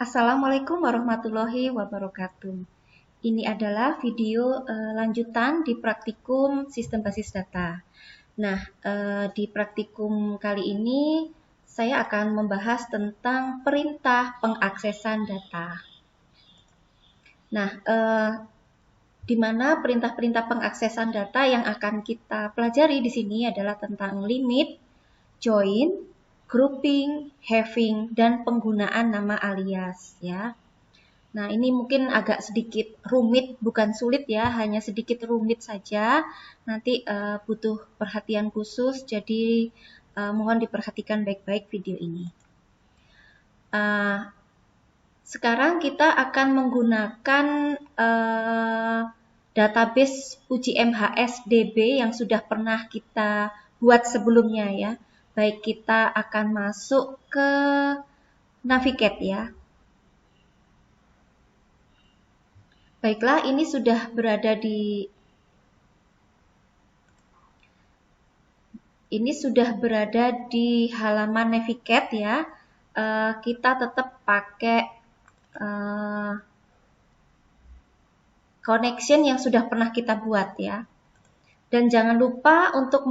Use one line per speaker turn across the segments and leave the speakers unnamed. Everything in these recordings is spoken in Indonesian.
Assalamualaikum warahmatullahi wabarakatuh. Ini adalah video lanjutan di praktikum sistem basis data. Nah, di praktikum kali ini saya akan membahas tentang perintah pengaksesan data. Nah, di mana perintah-perintah pengaksesan data yang akan kita pelajari di sini adalah tentang limit, join, grouping, having, dan penggunaan nama alias ya. Nah, ini mungkin agak sedikit rumit, bukan sulit ya, hanya sedikit rumit saja. Nanti butuh perhatian khusus, jadi mohon diperhatikan baik-baik video ini. Sekarang kita akan menggunakan database UJMHS-DB yang sudah pernah kita buat sebelumnya ya. Baik, kita akan masuk ke Navigate ya. Baiklah, ini sudah berada di halaman Navigate ya. Kita tetap pakai connection yang sudah pernah kita buat ya. Dan jangan lupa untuk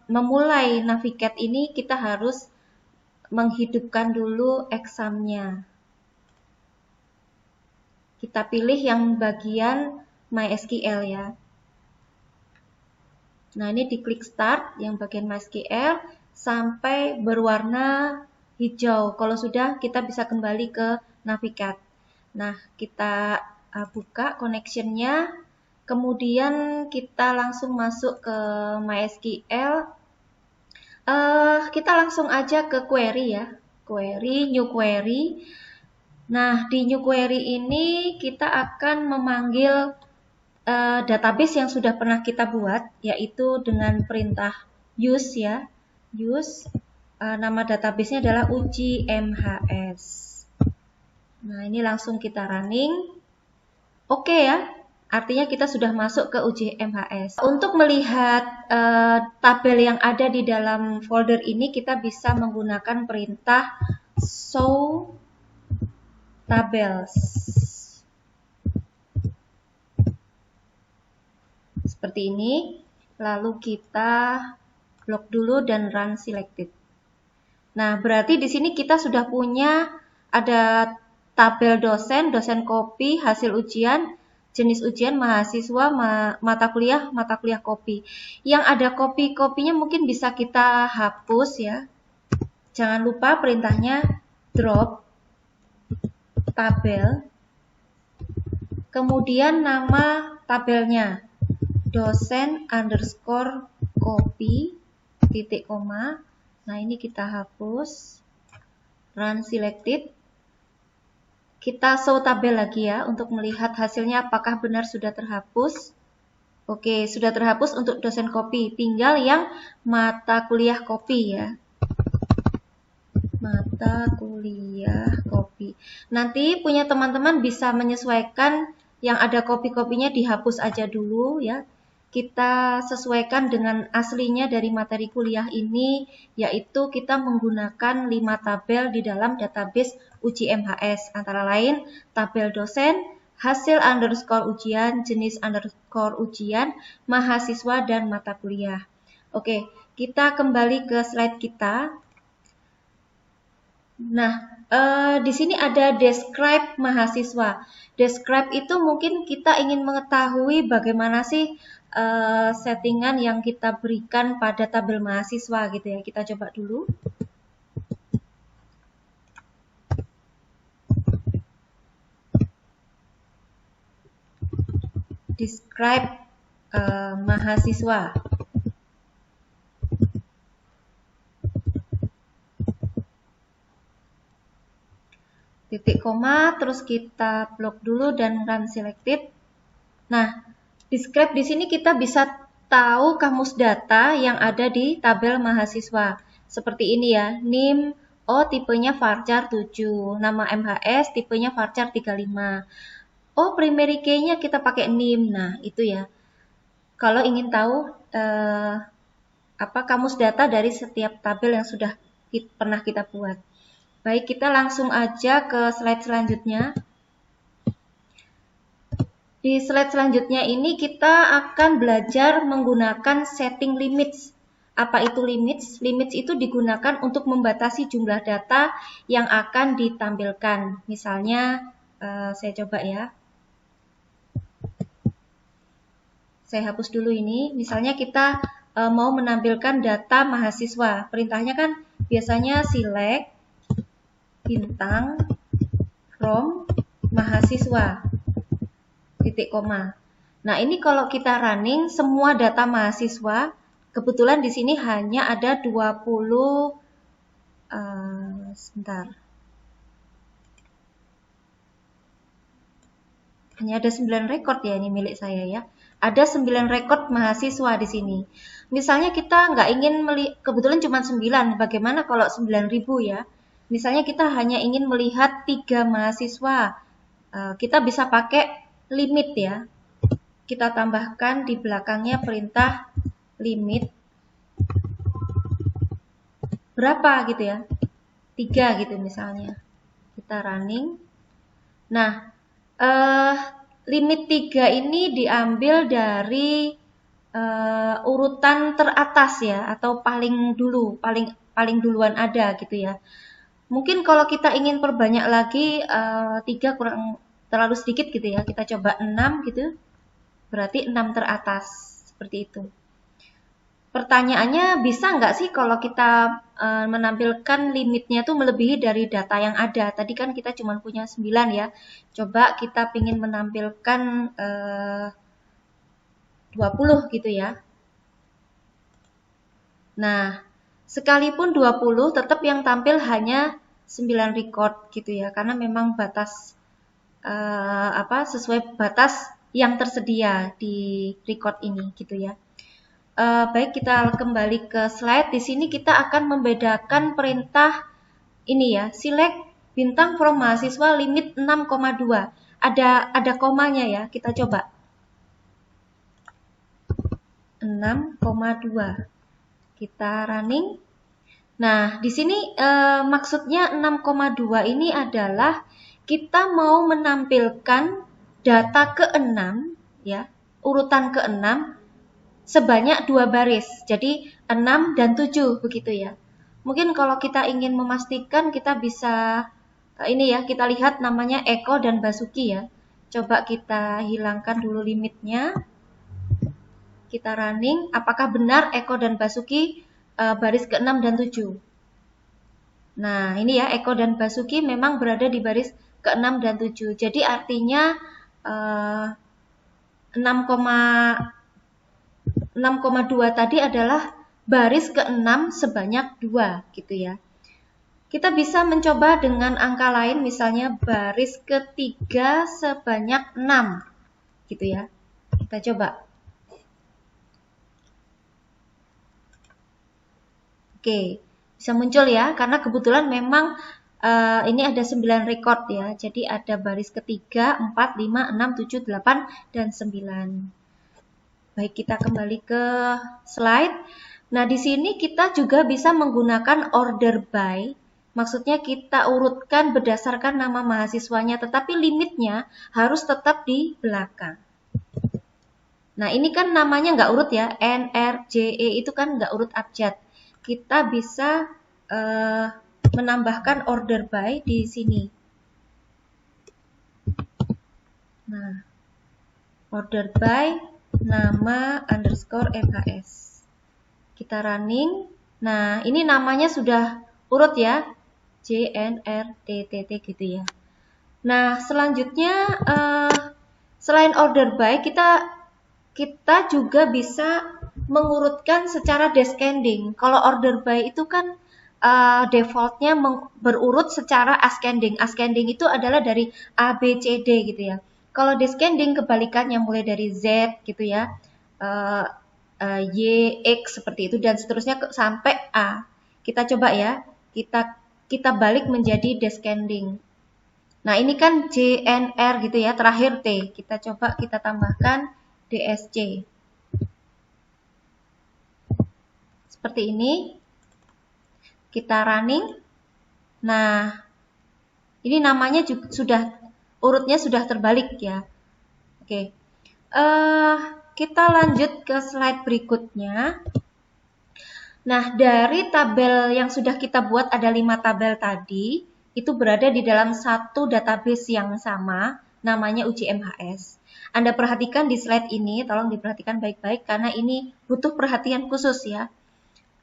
memulai Navigate ini kita harus menghidupkan dulu examnya. Kita pilih yang bagian MySQL ya. Nah, ini diklik start yang bagian MySQL sampai berwarna hijau. Kalau sudah, kita bisa kembali ke Navigate. Nah, kita buka connection-nya. Kemudian kita langsung masuk ke MySQL. Kita langsung aja ke query ya. Query, new query. Nah, di new query ini kita akan memanggil database yang sudah pernah kita buat, yaitu dengan perintah use ya. Use, nama database-nya adalah UJMHS. Nah, ini langsung kita running. Oke ya, artinya kita sudah masuk ke UJMHS. Untuk melihat tabel yang ada di dalam folder ini, kita bisa menggunakan perintah show tables. Seperti ini. Lalu kita blok dulu dan run selected. Nah, berarti di sini kita sudah punya ada tabel dosen, dosen kopi, hasil ujian, jenis ujian, mahasiswa, mata kuliah kopi. Yang ada kopi-kopinya mungkin bisa kita hapus ya. Jangan lupa perintahnya drop tabel, kemudian nama tabelnya dosen underscore copy titik koma. Nah, ini kita hapus, run selected. Kita show tabel lagi ya untuk melihat hasilnya apakah benar sudah terhapus. Oke, sudah terhapus untuk dosen kopi, tinggal yang mata kuliah kopi ya. Mata kuliah kopi. Nanti punya teman-teman bisa menyesuaikan yang ada kopi-kopinya dihapus aja dulu ya. Kita sesuaikan dengan aslinya dari materi kuliah ini, yaitu kita menggunakan 5 tabel di dalam database UJMHS, antara lain tabel dosen, hasil underscore ujian, jenis underscore ujian, mahasiswa, dan mata kuliah. Oke, kita kembali ke slide kita. Nah, di sini ada describe mahasiswa. Describe itu mungkin kita ingin mengetahui bagaimana sih settingan yang kita berikan pada tabel mahasiswa gitu ya. Kita coba dulu. Describe mahasiswa. Titik koma, terus kita blok dulu dan run selected. Nah, describe di sini kita bisa tahu kamus data yang ada di tabel mahasiswa. Seperti ini ya, NIM, oh tipenya varchar 7, nama MHS tipenya varchar 35. Oh, primary key-nya kita pakai NIM. Nah, itu ya. Kalau ingin tahu kamus data dari setiap tabel yang sudah pernah kita buat. Baik, kita langsung aja ke slide selanjutnya. Di slide selanjutnya ini kita akan belajar menggunakan setting limits. Apa itu limits? Limits itu digunakan untuk membatasi jumlah data yang akan ditampilkan. Misalnya, saya coba ya. Saya hapus dulu ini. Misalnya kita mau menampilkan data mahasiswa. Perintahnya kan biasanya select bintang from mahasiswa titik koma. Nah, ini kalau kita running semua data mahasiswa, kebetulan di sini hanya ada 20 sebentar. Hanya ada 9 record ya, ini milik saya ya. Ada 9 record mahasiswa di sini. Misalnya kita nggak ingin kebetulan cuma 9, bagaimana kalau 9.000 ya? Misalnya kita hanya ingin melihat 3 mahasiswa, kita bisa pakai limit ya. Kita tambahkan di belakangnya perintah limit berapa gitu ya, 3 gitu misalnya. Kita running. Nah, limit 3 ini diambil dari urutan teratas ya, atau paling duluan ada gitu ya. Mungkin kalau kita ingin perbanyak lagi, 3 kurang terlalu sedikit gitu ya, kita coba 6 gitu, berarti 6 teratas, seperti itu. Pertanyaannya, bisa nggak sih kalau kita menampilkan limitnya tuh melebihi dari data yang ada? Tadi kan kita cuma punya 9 ya. Coba kita ingin menampilkan 20 gitu ya. Nah, sekalipun 20 tetap yang tampil hanya 9 record gitu ya. Karena memang batas sesuai batas yang tersedia di record ini gitu ya. Baik, kita kembali ke slide. Di sini kita akan membedakan perintah ini ya, select bintang from mahasiswa limit 6,2. Ada komanya ya, kita coba. 6,2. Kita running. Nah, di sini maksudnya 6,2 ini adalah kita mau menampilkan data ke-6 ya, urutan ke-6 sebanyak 2 baris. Jadi 6 dan 7 begitu ya. Mungkin kalau kita ingin memastikan kita bisa ini ya, kita lihat namanya Eko dan Basuki ya. Coba kita hilangkan dulu limitnya. Kita running, apakah benar Eko dan Basuki baris ke-6 dan 7? Nah, ini ya, Eko dan Basuki memang berada di baris ke-6 dan 7. Jadi artinya 6,2 tadi adalah baris ke-6 sebanyak 2 gitu ya. Kita bisa mencoba dengan angka lain, misalnya baris ke-3 sebanyak 6 gitu ya. Kita coba. Oke, bisa muncul ya, karena kebetulan memang ini ada 9 record ya. Jadi ada baris ke-3, 4, 5, 6, 7, 8, dan 9. Baik, kita kembali ke slide. Nah, di sini kita juga bisa menggunakan order by. Maksudnya kita urutkan berdasarkan nama mahasiswanya, tetapi limitnya harus tetap di belakang. Nah, ini kan namanya nggak urut ya, N, R, J, E itu kan nggak urut abjad. Kita bisa menambahkan order by di sini. Nah, order by nama underscore MHS. Kita running. Nah, ini namanya sudah urut ya, J, N, R, T, T, T gitu ya. Nah, selanjutnya selain order by, kita juga bisa mengurutkan secara descending. Kalau order by itu kan defaultnya berurut secara ascending. Ascending itu adalah dari A, B, C, D gitu ya. Kalau descending kebalikannya, mulai dari Z gitu ya, Y, X seperti itu dan seterusnya sampai A. Kita coba ya, kita balik menjadi descending. Nah, ini kan JNR gitu ya, terakhir T. Kita coba kita tambahkan DSC. Seperti ini. Kita running. Nah, ini namanya juga urutnya sudah terbalik ya. Oke. Kita lanjut ke slide berikutnya. Nah, dari tabel yang sudah kita buat ada 5 tabel tadi, itu berada di dalam satu database yang sama, namanya UJMHS. Anda perhatikan di slide ini, tolong diperhatikan baik-baik karena ini butuh perhatian khusus ya.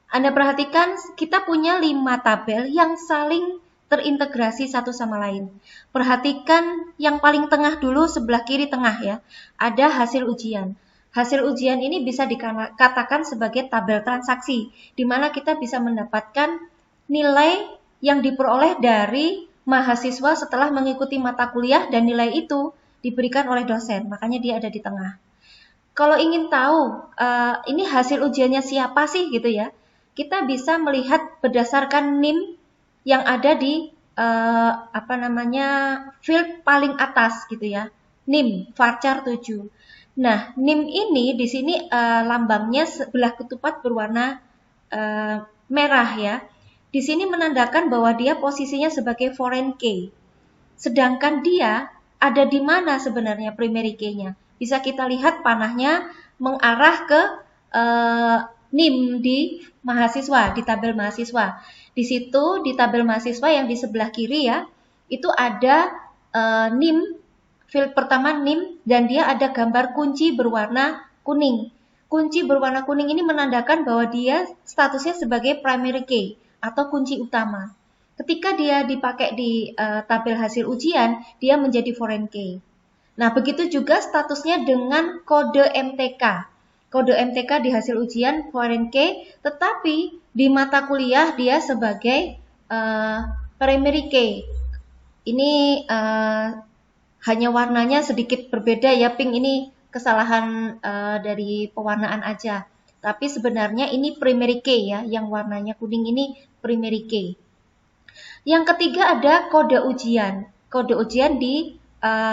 Anda perhatikan kita punya 5 tabel yang saling terintegrasi satu sama lain. Perhatikan yang paling tengah dulu, sebelah kiri tengah ya. Ada hasil ujian. Hasil ujian ini bisa dikatakan sebagai tabel transaksi, di mana kita bisa mendapatkan nilai yang diperoleh dari mahasiswa setelah mengikuti mata kuliah dan nilai itu diberikan oleh dosen, makanya dia ada di tengah. Kalau ingin tahu ini hasil ujiannya siapa sih gitu ya, kita bisa melihat berdasarkan NIM yang ada di field paling atas gitu ya, NIM varchar 7. Nah, NIM ini di sini lambangnya sebelah ketupat berwarna merah ya. Di sini menandakan bahwa dia posisinya sebagai foreign key. Sedangkan dia ada di mana sebenarnya primary key-nya? Bisa kita lihat panahnya mengarah ke NIM di mahasiswa, di tabel mahasiswa. Di situ di tabel mahasiswa yang di sebelah kiri ya, itu ada NIM, field pertama NIM, dan dia ada gambar kunci berwarna kuning. Kunci berwarna kuning ini menandakan bahwa dia statusnya sebagai primary key atau kunci utama. Ketika dia dipakai di tabel hasil ujian, dia menjadi foreign key. Nah, begitu juga statusnya dengan kode MTK. Kode MTK di hasil ujian foreign key, tetapi di mata kuliah dia sebagai primary key. Ini hanya warnanya sedikit berbeda ya, pink ini kesalahan dari pewarnaan aja. Tapi sebenarnya ini primary key ya, yang warnanya kuning ini primary key. Yang ketiga ada kode ujian. Kode ujian di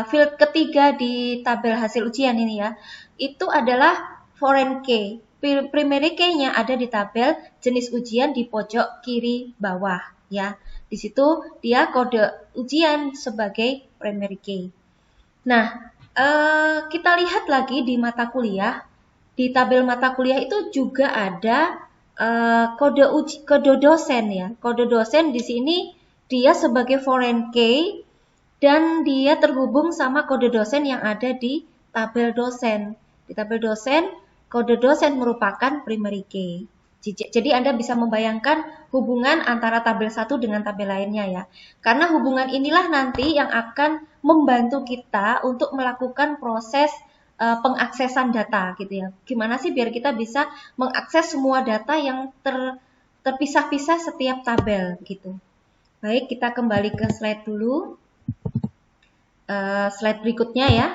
field ketiga di tabel hasil ujian ini ya, itu adalah foreign key. Primary key-nya ada di tabel jenis ujian di pojok kiri bawah ya. Di situ dia kode ujian sebagai primary key. Nah, kita lihat lagi di mata kuliah. Di tabel mata kuliah itu juga ada kode dosen ya. Kode dosen di sini dia sebagai foreign key dan dia terhubung sama kode dosen yang ada di tabel dosen. Di tabel dosen, kode dosen merupakan primary key. Jadi Anda bisa membayangkan hubungan antara tabel satu dengan tabel lainnya ya. Karena hubungan inilah nanti yang akan membantu kita untuk melakukan proses pengaksesan data gitu ya. Gimana sih biar kita bisa mengakses semua data yang terpisah-pisah setiap tabel gitu. Baik, kita kembali ke slide dulu. Slide berikutnya ya.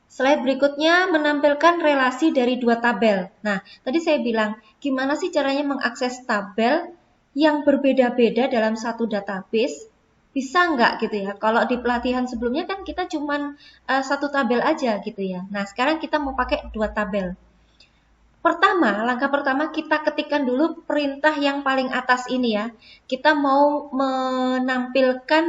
Slide berikutnya menampilkan relasi dari dua tabel. Nah, tadi saya bilang, gimana sih caranya mengakses tabel yang berbeda-beda dalam satu database? Bisa nggak gitu ya? Kalau di pelatihan sebelumnya kan kita cuman satu tabel aja gitu ya. Nah, sekarang kita mau pakai dua tabel. Langkah pertama kita ketikkan dulu perintah yang paling atas ini ya. Kita mau menampilkan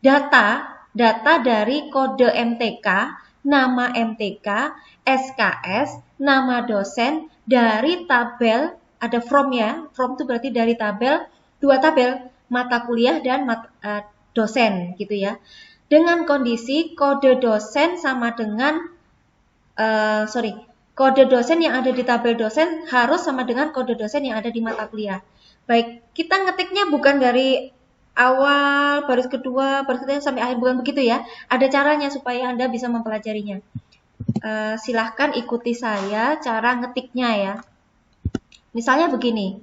data dari kode MTK, nama MTK, SKS, nama dosen dari tabel, ada from ya, from itu berarti dari tabel, dua tabel, mata kuliah dan dosen gitu ya. Dengan kondisi kode dosen sama dengan, kode dosen yang ada di tabel dosen harus sama dengan kode dosen yang ada di mata kuliah. Baik, kita ngetiknya bukan dari awal, baris kedua, baris ketiga sampai akhir, bukan begitu ya. Ada caranya supaya Anda bisa mempelajarinya. Silahkan ikuti saya cara ngetiknya ya. Misalnya begini,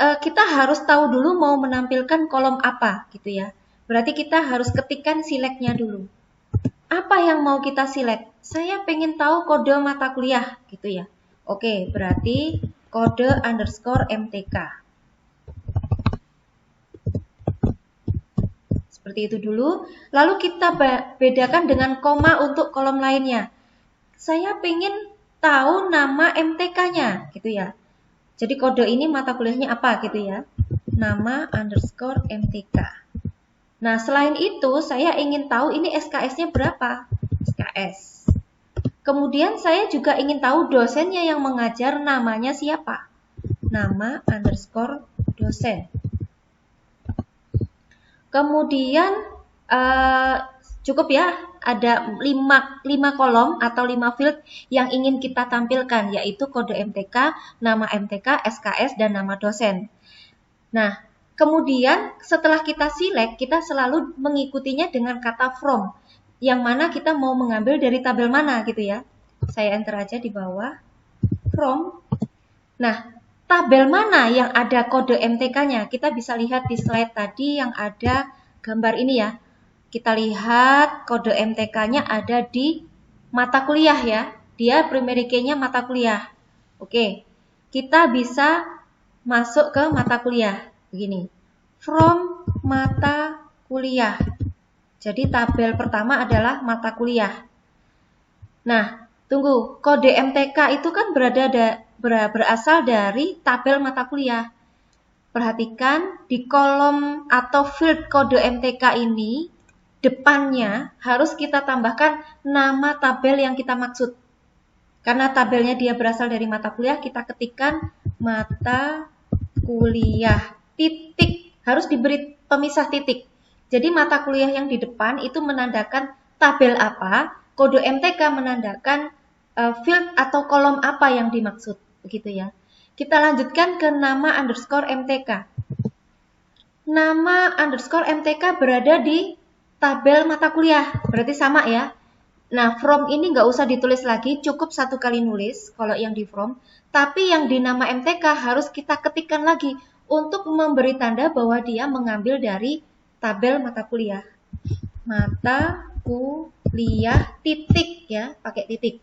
kita harus tahu dulu mau menampilkan kolom apa gitu ya. Berarti kita harus ketikkan select-nya dulu. Apa yang mau kita select? Saya pengen tahu kode mata kuliah gitu ya. Oke, berarti kode underscore MTK. Seperti itu dulu, lalu kita bedakan dengan koma untuk kolom lainnya. Saya pengen tahu nama MTK-nya, gitu ya. Jadi kode ini mata kuliahnya apa gitu ya. Nama underscore MTK. Nah, selain itu saya ingin tahu ini SKS-nya berapa? SKS. Kemudian saya juga ingin tahu dosennya yang mengajar namanya siapa? Nama underscore dosen. Kemudian cukup ya, ada 5 kolom atau 5 field yang ingin kita tampilkan, yaitu kode MTK, nama MTK, SKS, dan nama dosen. Nah, kemudian setelah kita select, kita selalu mengikutinya dengan kata from, yang mana kita mau mengambil dari tabel mana gitu ya. Saya enter aja di bawah, from. Nah, tabel mana yang ada kode MTK-nya? Kita bisa lihat di slide tadi yang ada gambar ini ya. Kita lihat kode MTK-nya ada di mata kuliah ya. Dia primary key-nya mata kuliah. Oke, kita bisa masuk ke mata kuliah. Begini, from mata kuliah. Jadi tabel pertama adalah mata kuliah. Nah, tunggu, kode MTK itu kan berasal dari tabel mata kuliah. Perhatikan di kolom atau field kode MTK ini, depannya harus kita tambahkan nama tabel yang kita maksud. Karena tabelnya dia berasal dari mata kuliah, kita ketikkan mata kuliah. Titik, harus diberi pemisah titik. Jadi mata kuliah yang di depan itu menandakan tabel apa, kode MTK menandakan field atau kolom apa yang dimaksud. Begitu ya. Kita lanjutkan ke nama underscore MTK. Nama underscore MTK berada di tabel mata kuliah, berarti sama ya. Nah, from ini nggak usah ditulis lagi, cukup 1 kali nulis kalau yang di from. Tapi yang di nama MTK harus kita ketikkan lagi untuk memberi tanda bahwa dia mengambil dari tabel mata kuliah. Mata kuliah titik ya, pakai titik.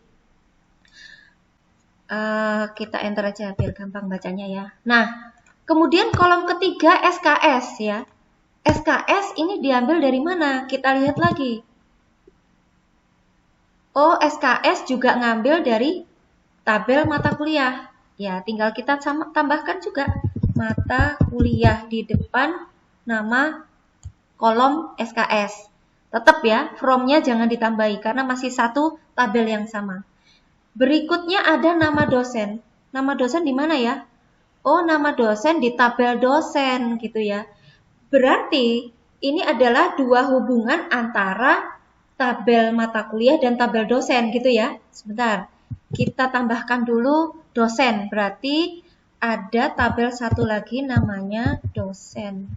Kita enter aja biar gampang bacanya ya. Nah, kemudian kolom ketiga SKS ya. SKS ini diambil dari mana? Kita lihat lagi. Oh, SKS juga ngambil dari tabel mata kuliah. Ya, tinggal kita tambahkan juga mata kuliah di depan nama kolom SKS. Tetap ya, from-nya jangan ditambahi karena masih satu tabel yang sama. Berikutnya ada nama dosen. Nama dosen di mana ya? Oh, nama dosen di tabel dosen gitu ya. Berarti ini adalah dua hubungan antara tabel mata kuliah dan tabel dosen gitu ya. Sebentar, kita tambahkan dulu dosen. Berarti ada tabel satu lagi namanya dosen.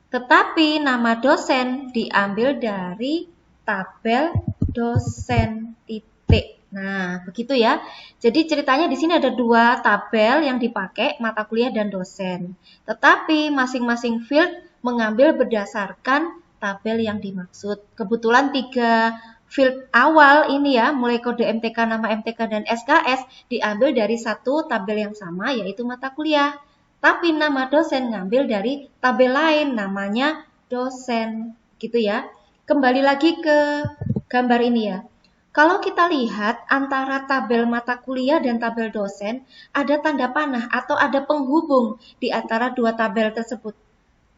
Tetapi nama dosen diambil dari tabel dosen titik. Nah, begitu ya. Jadi ceritanya di sini ada 2 tabel yang dipakai, mata kuliah dan dosen. Tetapi masing-masing field mengambil berdasarkan tabel yang dimaksud. Kebetulan 3 field awal ini ya, mulai kode MTK, nama MTK, dan SKS diambil dari satu tabel yang sama, yaitu mata kuliah. Tapi nama dosen ngambil dari tabel lain, namanya dosen. Gitu ya. Kembali lagi ke gambar ini ya. Kalau kita lihat antara tabel mata kuliah dan tabel dosen, ada tanda panah atau ada penghubung di antara 2 tabel tersebut.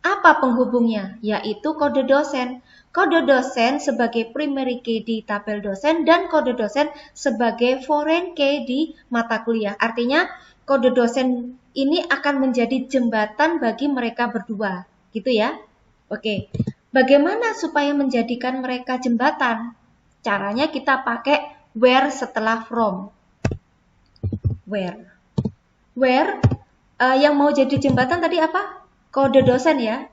Apa penghubungnya? Yaitu kode dosen. Kode dosen sebagai primary key di tabel dosen dan kode dosen sebagai foreign key di mata kuliah. Artinya kode dosen ini akan menjadi jembatan bagi mereka berdua. Gitu ya. Oke. Bagaimana supaya menjadikan mereka jembatan? Caranya kita pakai where setelah from. Where yang mau jadi jembatan tadi apa? Kode dosen ya.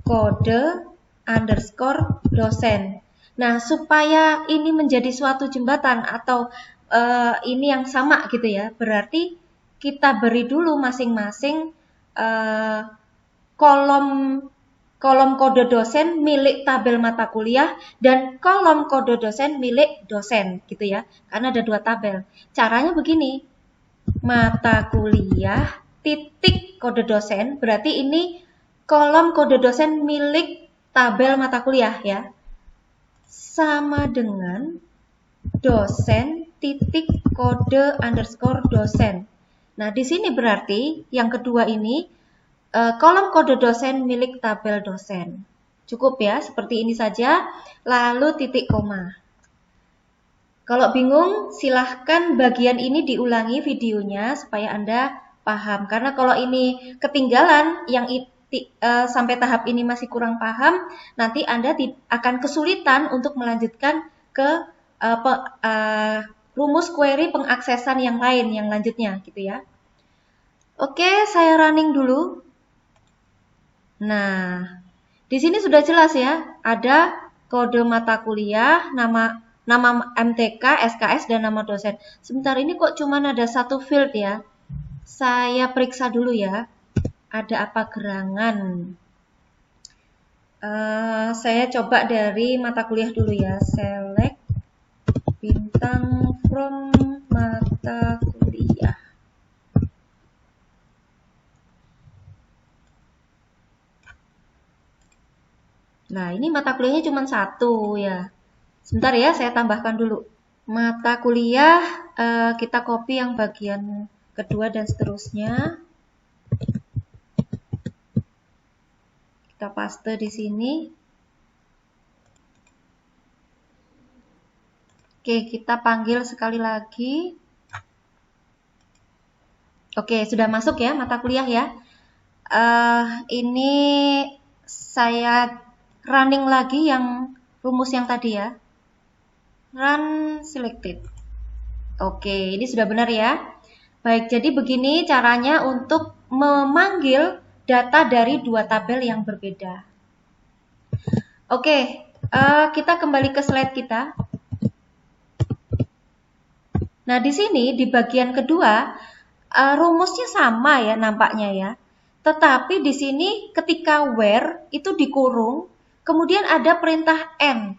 Kode underscore dosen. Nah, supaya ini menjadi suatu jembatan atau ini yang sama gitu ya. Berarti kita beri dulu masing-masing kolom kode dosen milik tabel mata kuliah dan kolom kode dosen milik dosen gitu ya. Karena ada 2 tabel. Caranya begini. Mata kuliah titik kode dosen, berarti ini kolom kode dosen milik tabel mata kuliah ya. Sama dengan dosen titik kode underscore dosen. Nah, di sini berarti yang kedua ini kolom kode dosen milik tabel dosen. Cukup ya, seperti ini saja, lalu titik koma. Kalau bingung, silahkan bagian ini diulangi videonya supaya Anda paham. Karena kalau ini ketinggalan, yang sampai tahap ini masih kurang paham, nanti Anda akan kesulitan untuk melanjutkan ke rumus query pengaksesan yang lain, yang lanjutnya gitu ya. Oke, saya running dulu. Nah, di sini sudah jelas ya, ada kode mata kuliah, nama MTK, SKS, dan nama dosen. Sebentar, ini kok cuma ada satu field ya. Saya periksa dulu ya, ada apa gerangan. Saya coba dari mata kuliah dulu ya, select bintang from mata kuliah. Nah, ini mata kuliahnya cuma satu ya. Sebentar ya, saya tambahkan dulu. Mata kuliah, kita copy yang bagian kedua dan seterusnya. Kita paste di sini. Oke, kita panggil sekali lagi. Oke, sudah masuk ya mata kuliah ya. Ini saya running lagi yang rumus yang tadi ya. Run selected. Oke, ini sudah benar ya. Baik, jadi begini caranya untuk memanggil data dari dua tabel yang berbeda. Oke, kita kembali ke slide kita. Nah, di sini di bagian kedua rumusnya sama ya nampaknya ya. Tetapi di sini ketika where itu dikurung, kemudian ada perintah n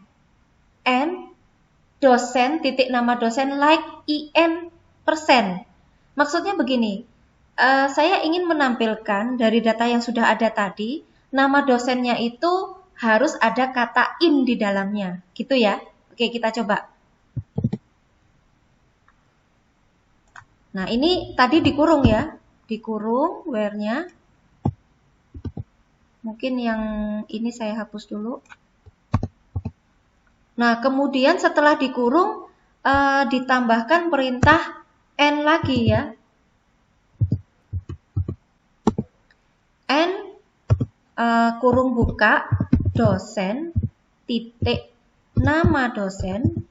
dosen titik nama dosen like in %. Maksudnya begini, saya ingin menampilkan dari data yang sudah ada tadi, nama dosennya itu harus ada kata in di dalamnya, gitu ya. Oke, kita coba. Nah, ini tadi dikurung ya, dikurung where-nya. Mungkin yang ini saya hapus dulu. Nah, kemudian setelah dikurung, ditambahkan perintah n lagi ya. N kurung buka dosen titik nama dosen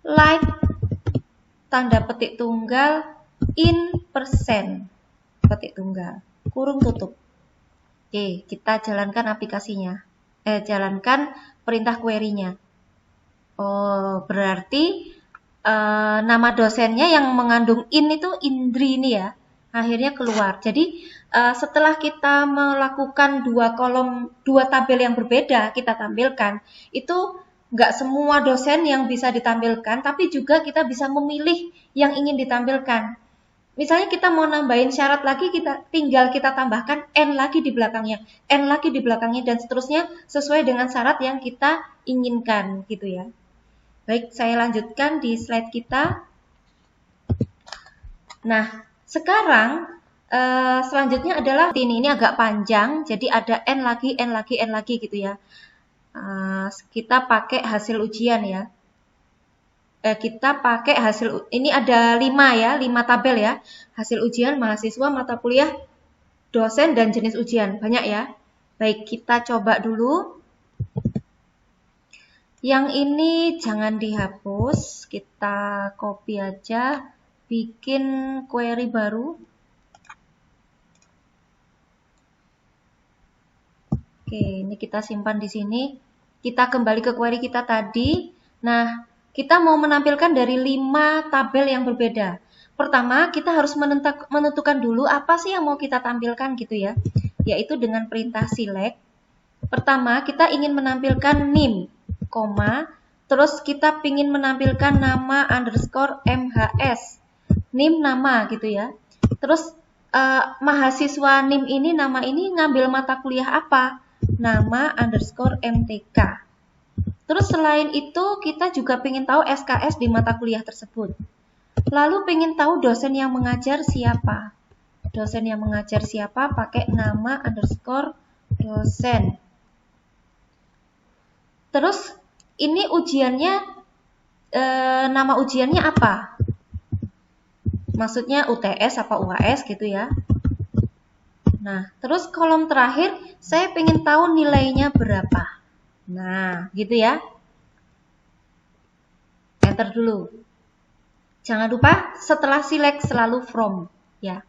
like tanda petik tunggal in %, petik tunggal, kurung tutup. Oke, kita jalankan aplikasinya. Jalankan perintah query-nya. Oh, berarti nama dosennya yang mengandung in itu Indri ini ya. Akhirnya keluar. Jadi setelah kita melakukan dua tabel yang berbeda kita tampilkan, itu nggak semua dosen yang bisa ditampilkan, tapi juga kita bisa memilih yang ingin ditampilkan. Misalnya kita mau nambahin syarat lagi, tinggal kita tambahkan n lagi di belakangnya, dan seterusnya sesuai dengan syarat yang kita inginkan gitu ya. Baik, saya lanjutkan di slide kita. Nah, sekarang selanjutnya adalah ini agak panjang, jadi ada n lagi gitu ya. Kita pakai hasil ujian ya. Kita pakai hasil, ini ada 5 ya, 5 tabel ya. Hasil ujian mahasiswa, mata kuliah, dosen, dan jenis ujian. Banyak ya. Baik, kita coba dulu. Yang ini jangan dihapus, kita copy aja, bikin query baru. Oke, ini kita simpan di sini. Kita kembali ke query kita tadi. Nah, kita mau menampilkan dari 5 tabel yang berbeda. Pertama, kita harus menentukan dulu apa sih yang mau kita tampilkan gitu ya. Yaitu dengan perintah select. Pertama, kita ingin menampilkan NIM, terus kita ingin menampilkan nama underscore MHS. NIM nama gitu ya. Terus mahasiswa NIM ini, nama ini ngambil mata kuliah apa? Nama underscore MTK. Terus selain itu kita juga ingin tahu SKS di mata kuliah tersebut. Lalu pengen tahu dosen yang mengajar siapa. Dosen yang mengajar siapa pakai nama underscore dosen. Terus ini ujiannya, nama ujiannya apa? Maksudnya UTS apa UAS gitu ya. Nah, terus kolom terakhir saya pengen tahu nilainya berapa. Nah, gitu ya. Enter dulu. Jangan lupa setelah select selalu from ya.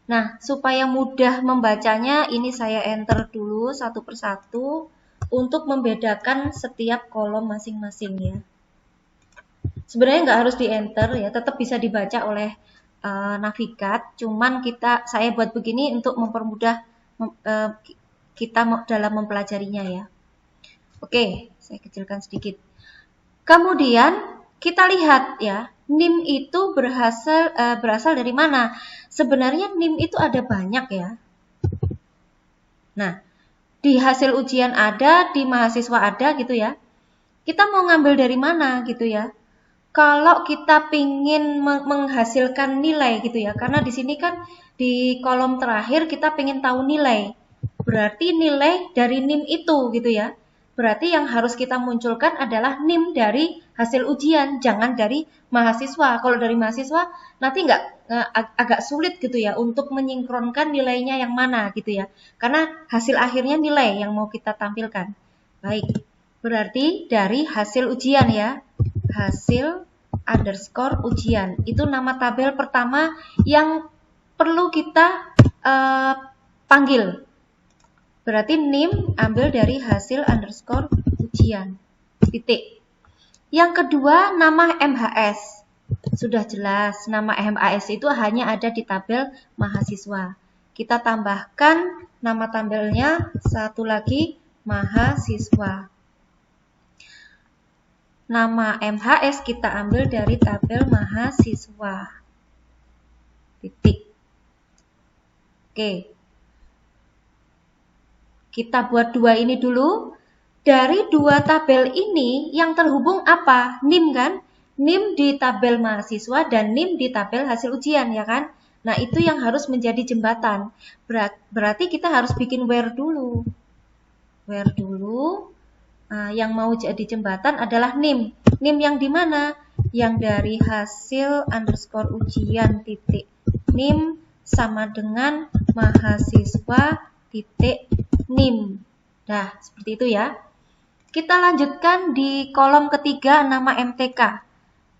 Nah, supaya mudah membacanya, ini saya enter dulu satu persatu untuk membedakan setiap kolom masing-masing ya. Sebenarnya nggak harus di enter ya, tetap bisa dibaca oleh Navigat. Cuman saya buat begini untuk mempermudah kita dalam mempelajarinya ya. Oke, saya kecilkan sedikit. Kemudian kita lihat ya, NIM itu berasal dari mana? Sebenarnya NIM itu ada banyak ya. Nah, di hasil ujian ada, di mahasiswa ada gitu ya. Kita mau ngambil dari mana gitu ya? Kalau kita pingin menghasilkan nilai gitu ya, karena di sini kan di kolom terakhir kita pingin tahu nilai. Berarti nilai dari NIM itu gitu ya. Berarti yang harus kita munculkan adalah NIM dari hasil ujian, jangan dari mahasiswa. Kalau dari mahasiswa nanti agak sulit gitu ya untuk menyinkronkan nilainya yang mana gitu ya. Karena hasil akhirnya nilai yang mau kita tampilkan. Baik, berarti dari hasil ujian ya. Hasil underscore ujian. Itu nama tabel pertama yang perlu kita panggil. Berarti NIM ambil dari hasil underscore ujian. Titik. Yang kedua, nama MHS. Sudah jelas, nama MHS itu hanya ada di tabel mahasiswa. Kita tambahkan nama tabelnya satu lagi, mahasiswa. Nama MHS kita ambil dari tabel mahasiswa. Titik. Oke. Kita buat dua ini dulu. Dari dua tabel ini yang terhubung apa? NIM kan? NIM di tabel mahasiswa dan NIM di tabel hasil ujian ya kan? Nah itu yang harus menjadi jembatan. Berarti kita harus bikin where dulu. Where dulu. Nah, yang mau jadi jembatan adalah NIM. NIM yang di mana? Yang dari hasil underscore ujian titik. NIM sama dengan mahasiswa titik NIM. Nah, seperti itu ya. Kita lanjutkan di kolom ketiga nama MTK.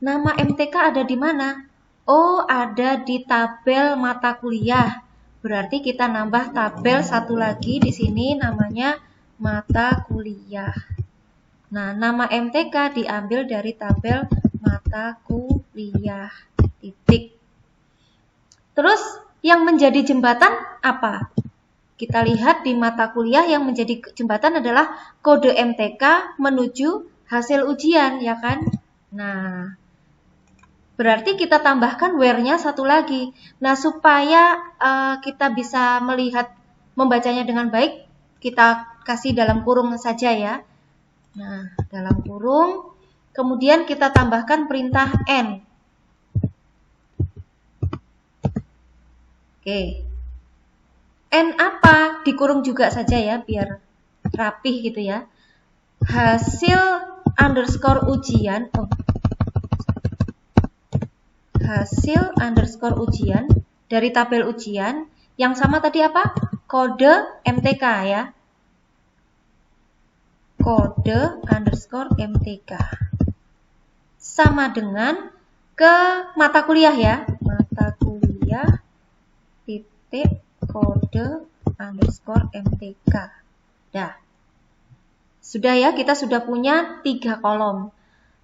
Nama MTK ada di mana? Oh, ada di tabel mata kuliah. Berarti kita nambah tabel satu lagi di sini namanya mata kuliah. Nah, nama MTK diambil dari tabel mata kuliah. Titik. Terus yang menjadi jembatan apa? Kita lihat di mata kuliah yang menjadi jembatan adalah kode MTK menuju hasil ujian, ya kan? Nah, berarti kita tambahkan where-nya satu lagi. Nah, supaya kita bisa membacanya dengan baik, kita kasih dalam kurung saja ya. Nah, dalam kurung, kemudian kita tambahkan perintah N. Oke. N apa? Dikurung juga saja ya, biar rapih gitu ya. Hasil underscore ujian. Hasil underscore ujian dari tabel ujian. Yang sama tadi apa? Kode MTK ya. Kode underscore MTK. Sama dengan ke mata kuliah ya. Mata kuliah titik kode underscore MTK. Dah. Sudah ya, kita sudah punya 3 kolom.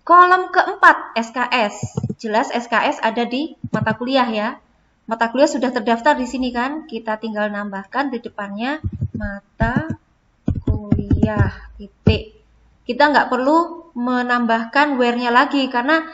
Kolom keempat, SKS. Jelas SKS ada di mata kuliah ya. Mata kuliah sudah terdaftar di sini kan. Kita tinggal nambahkan di depannya mata kuliah. Titik. Kita nggak perlu menambahkan where-nya lagi karena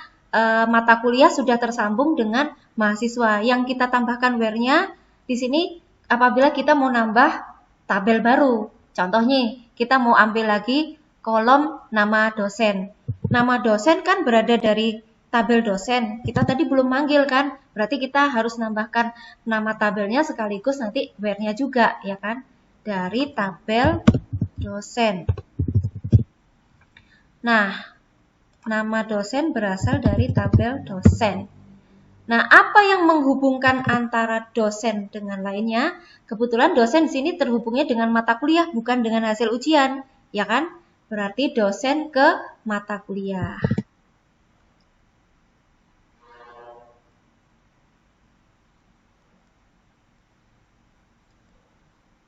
mata kuliah sudah tersambung dengan mahasiswa. Yang kita tambahkan where-nya di sini apabila kita mau nambah tabel baru. Contohnya, kita mau ambil lagi kolom nama dosen. Nama dosen kan berada dari tabel dosen. Kita tadi belum manggil kan, berarti kita harus nambahkan nama tabelnya sekaligus nanti where-nya juga, ya kan? Dari tabel dosen. Nah, nama dosen berasal dari tabel dosen. Nah, apa yang menghubungkan antara dosen dengan lainnya? Kebetulan dosen di sini terhubungnya dengan mata kuliah, bukan dengan hasil ujian, ya kan? Berarti dosen ke mata kuliah.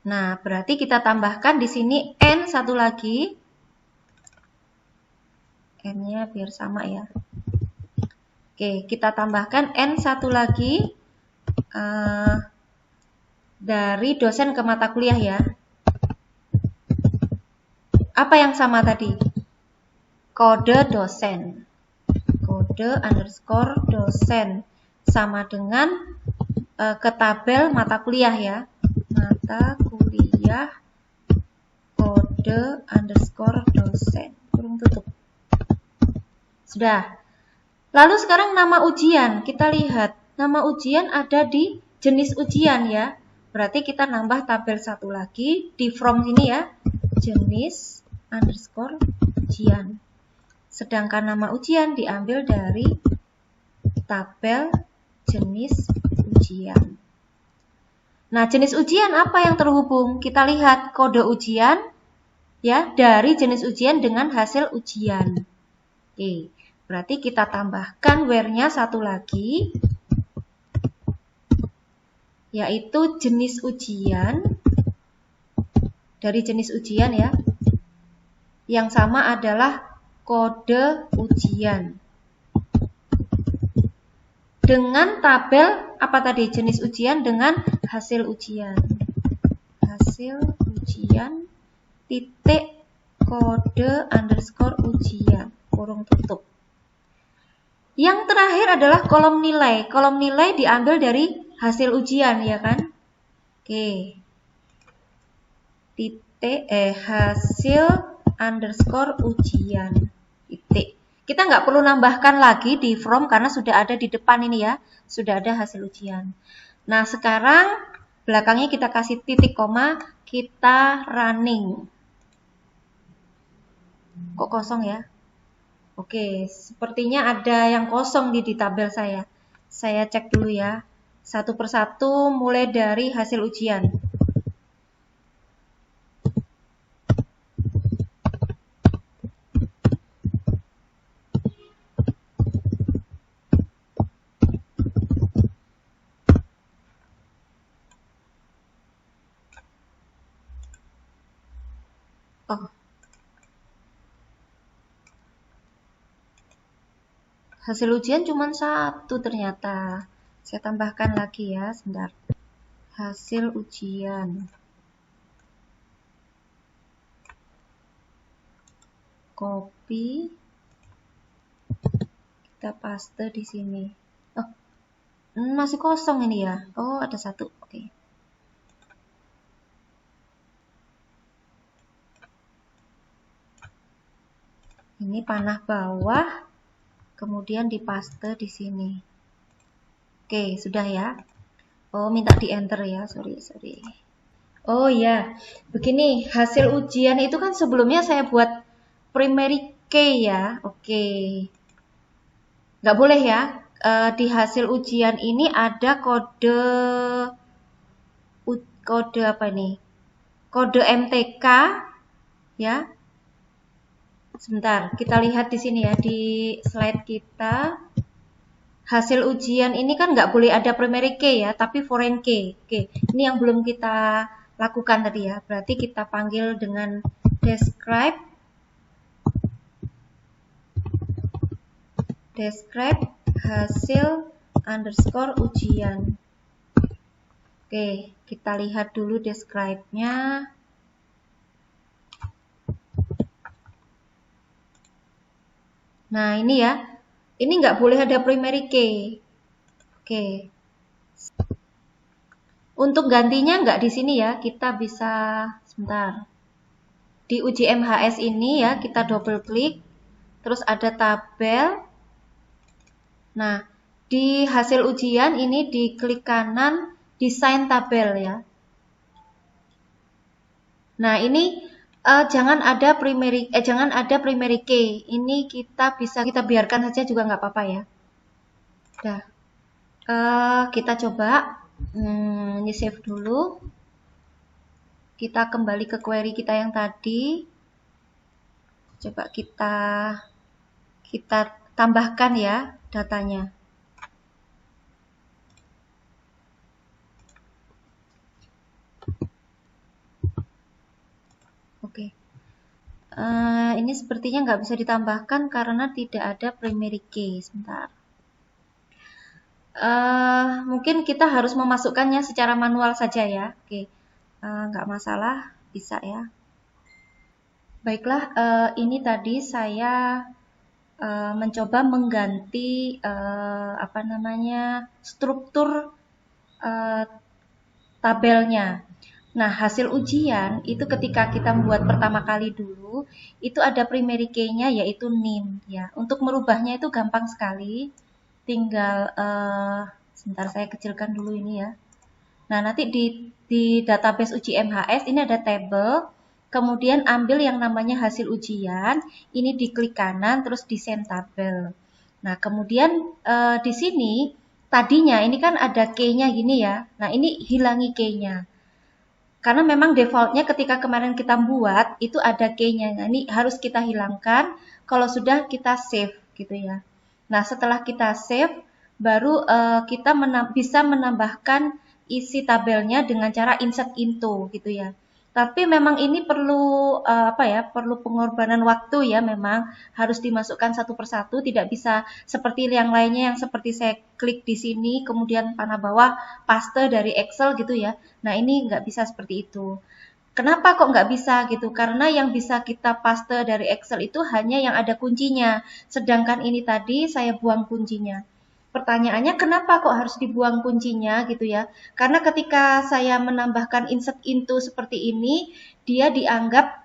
Nah, berarti kita tambahkan di sini N satu lagi. N-nya biar sama ya. Oke, kita tambahkan N satu lagi dari dosen ke mata kuliah ya. Apa yang sama tadi? Kode dosen. Kode underscore dosen. Sama dengan ke tabel mata kuliah ya. Mata kuliah kode underscore dosen. Kurung tutup. Sudah. Lalu sekarang nama ujian. Kita lihat. Nama ujian ada di jenis ujian ya. Berarti kita nambah tabel satu lagi di from sini ya. Jenis underscore ujian. Sedangkan nama ujian diambil dari tabel jenis ujian. Nah, jenis ujian apa yang terhubung? Kita lihat kode ujian ya dari jenis ujian dengan hasil ujian. Oke, berarti kita tambahkan where-nya satu lagi, yaitu jenis ujian dari jenis ujian ya. Yang sama adalah kode ujian. Dengan tabel apa tadi? Jenis ujian dengan hasil ujian. Hasil ujian titik kode underscore ujian. Kurung tutup. Yang terakhir adalah kolom nilai. Kolom nilai diambil dari hasil ujian ya kan? Oke. Titik hasil underscore ujian titik. Kita nggak perlu nambahkan lagi di from karena sudah ada di depan ini ya, sudah ada hasil ujian. Nah sekarang belakangnya kita kasih titik koma, kita running. Kok kosong ya? Oke, sepertinya ada yang kosong di tabel saya. Saya cek dulu ya, satu persatu mulai dari hasil ujian. Oh. Hasil ujian cuma satu ternyata. Saya tambahkan lagi ya, sebentar. Hasil ujian. Copy. Kita paste di sini. Oh, masih kosong ini ya. Oh, ada satu. Oke. Ini panah bawah, kemudian dipaste di sini. Oke, sudah ya. Oh, minta di enter ya, sorry. Oh ya, begini, hasil ujian itu kan sebelumnya saya buat primary key ya. Oke. Nggak boleh ya, di hasil ujian ini ada kode apa nih? Kode MTK ya. Sebentar, kita lihat di sini ya, di slide kita. Hasil ujian ini kan nggak boleh ada primary key ya, tapi foreign key. Oke, ini yang belum kita lakukan tadi ya. Berarti kita panggil dengan describe hasil underscore ujian. Oke, kita lihat dulu describe-nya. Nah, ini ya. Ini nggak boleh ada primary key. Oke. Untuk gantinya nggak di sini ya. Kita bisa, sebentar. Di UJMHS ini ya, kita double klik. Terus ada tabel. Nah, di hasil ujian ini di klik kanan desain tabel ya. Nah, ini jangan ada primary key. Ini kita biarkan saja juga nggak apa-apa ya. Udah. Kita coba ini save dulu. Kita kembali ke query kita yang tadi. Coba kita tambahkan ya datanya. Oke. Ini sepertinya nggak bisa ditambahkan karena tidak ada primary key. Sebentar. Mungkin kita harus memasukkannya secara manual saja ya. Oke. Nggak masalah, bisa ya. Baiklah, ini tadi saya mencoba mengganti struktur tabelnya. Nah, hasil ujian itu ketika kita membuat pertama kali dulu, itu ada primary key-nya yaitu name ya. Untuk merubahnya itu gampang sekali. Tinggal sebentar saya kecilkan dulu ini ya. Nah, nanti di database uji MHS ini ada table, kemudian ambil yang namanya hasil ujian, ini diklik kanan terus desain tabel. Nah, kemudian di sini tadinya ini kan ada key-nya gini ya. Nah, ini hilangi key-nya. Karena memang defaultnya ketika kemarin kita buat itu ada key-nya. Nah, ini harus kita hilangkan. Kalau sudah kita save gitu ya. Nah, setelah kita save baru kita bisa menambahkan isi tabelnya dengan cara insert into gitu ya. Tapi memang ini perlu perlu pengorbanan waktu ya, memang harus dimasukkan satu persatu, tidak bisa seperti yang lainnya yang seperti saya klik di sini kemudian panah bawah paste dari Excel gitu ya. Nah, ini nggak bisa seperti itu. Kenapa kok nggak bisa gitu? Karena yang bisa kita paste dari Excel itu hanya yang ada kuncinya. Sedangkan ini tadi saya buang kuncinya. Pertanyaannya kenapa kok harus dibuang kuncinya gitu ya? Karena ketika saya menambahkan insert into seperti ini, dia dianggap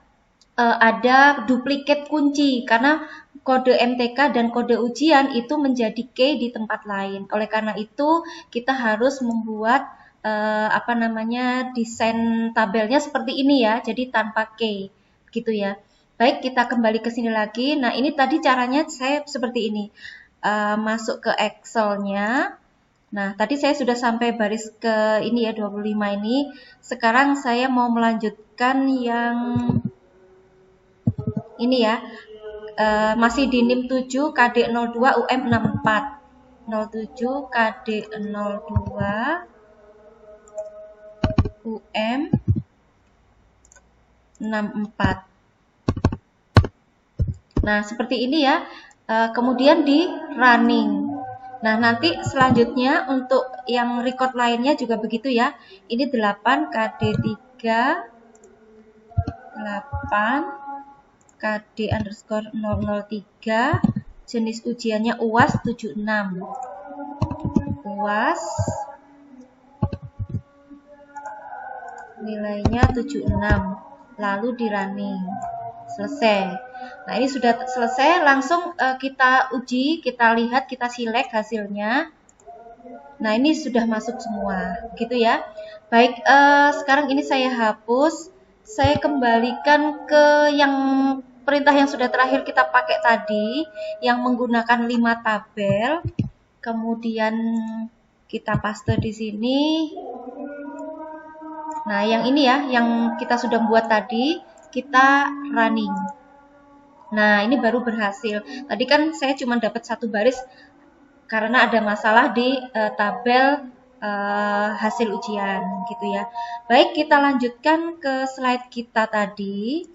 ada duplikat kunci karena kode MTK dan kode ujian itu menjadi key di tempat lain. Oleh karena itu, kita harus membuat desain tabelnya seperti ini ya, jadi tanpa key gitu ya. Baik, kita kembali ke sini lagi. Nah, ini tadi caranya saya seperti ini. Masuk ke Excel-nya. Nah, tadi saya sudah sampai baris ke ini ya, 25 ini. Sekarang saya mau melanjutkan yang ini ya. Masih di NIM 7 KD02 UM 64. 07 KD02 UM 64. Nah, seperti ini ya. Kemudian di running. Nah, nanti selanjutnya untuk yang record lainnya juga begitu ya. Ini 8 KD3 8 KD underscore 003, jenis ujiannya UAS 76. UAS nilainya 76, lalu di running. Selesai. Nah, ini sudah selesai, langsung kita uji, kita lihat, kita select hasilnya. Nah, ini sudah masuk semua, gitu ya. Baik, sekarang ini saya hapus, saya kembalikan ke yang perintah yang sudah terakhir kita pakai tadi, yang menggunakan 5 tabel, kemudian kita paste di sini. Nah, yang ini ya, yang kita sudah buat tadi, kita running. Nah, ini baru berhasil. Tadi kan saya cuma dapat satu baris karena ada masalah di tabel hasil ujian gitu ya. Baik, kita lanjutkan ke slide kita tadi.